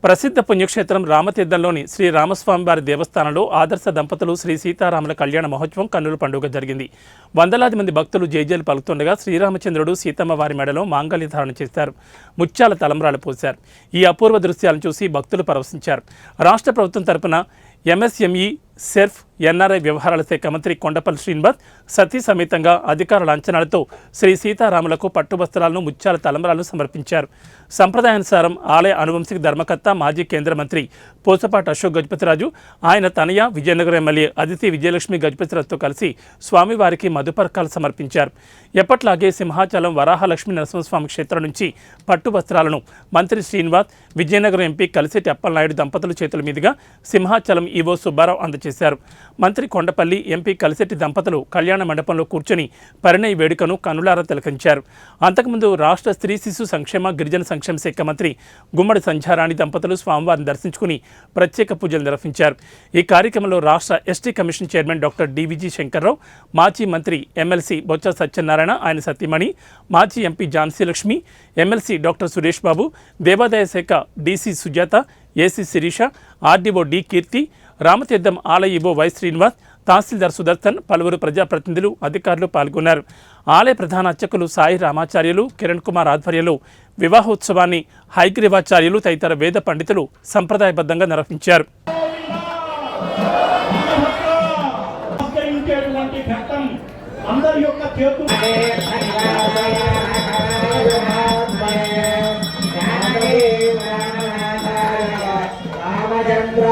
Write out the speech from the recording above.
ప్రసిద్ధ పుణ్యక్షేత్రం రామతీర్థంలోని శ్రీ రామస్వామివారి దేవస్థానంలో ఆదర్శ దంపతులు శ్రీ సీతారాముల కళ్యాణ మహోత్సవం కన్నుల పండుగ జరిగింది. వందలాది మంది భక్తులు జయజయలు పలుకుతుండగా శ్రీరామచంద్రుడు సీతమ్మ వారి మెడలో మాంగళ్య ధారణ చేశారు. ముత్యాల తలంబ్రాలు పోశారు. ఈ అపూర్వ దృశ్యాలను చూసి భక్తులు పరవశించారు. రాష్ట్ర ప్రభుత్వం తరపున ఎంఎస్ఎంఈ, సెర్ఫ్, ఎన్ఆర్ఐ వ్యవహారాల శాఖ మంత్రి కొండపల్లి శ్రీనివాస్ సతీ సమేతంగా అధికారుల అంచనాలతో శ్రీ సీతారాములకు పట్టువస్త్రాలను, ముత్యాల తలంబ్రాలను సమర్పించారు. సంప్రదాయానుసారం ఆలయ అనువంశిక ధర్మకర్త, మాజీ కేంద్ర మంత్రి పూసపాటి అశోక్ గజపతిరాజు, ఆయన తనయ విజయనగరం ఎమ్మెల్యే అదితి విజయలక్ష్మి గజపతిరాజుతో కలిసి స్వామివారికి మధుపర్కాలు సమర్పించారు. ఎప్పట్లాగే సింహాచలం వరాహలక్ష్మీ నరసింహస్వామి క్షేత్రం నుంచి పట్టు వస్త్రాలను మంత్రి శ్రీనివాస్, విజయనగరం ఎంపీ కలిశెట్టి అప్పలనాయుడు దంపతుల చేతుల మీదుగా సింహాచలం ఈవో సుబ్బారావు అందజేశారు. మంత్రి కొండపల్లి, ఎంపీ కలిశెట్టి దంపతులు కళ్యాణ మండపంలో కూర్చొని పరిణయ వేడుకను కన్నులారా తిలకించారు. అంతకుముందు రాష్ట్ర స్త్రీ శిశు సంక్షేమ, గిరిజన సంక్షేమ శాఖ మంత్రి గుమ్మడి సంధ్యారాణి దంపతులు స్వామివారిని దర్శించుకుని ప్రత్యేక పూజలు నిర్వహించారు. ఈ కార్యక్రమంలో రాష్ట్ర ST commission chairman doctor DVG Shankar Rao, మాజీ మంత్రి ఎమ్మెల్సీ బొత్స సత్యనారాయణ, ఆయన సతీమణి, మాజీ MP Jhansi Lakshmi, MLC doctor Suresh Babu, దేవాదాయ శాఖ DC Sujatha, AC Sireesha, RDO D Keerthi, Ramatheertham ఆలయ ఈవో వై శ్రీనివాస్, తహసీల్దార్ సుదర్శన్, పలువురు ప్రజాప్రతినిధులు, అధికారులు పాల్గొన్నారు. ఆలయ ప్రధాన అర్చకులు సాయి రామాచార్యులు, కిరణ్ కుమార్ ఆధ్వర్యంలో వివాహోత్సవాన్ని హైగ్రీవాచార్యులు తదితర వేద పండితులు సంప్రదాయబద్ధంగా నిర్వహించారు. రామచంద్ర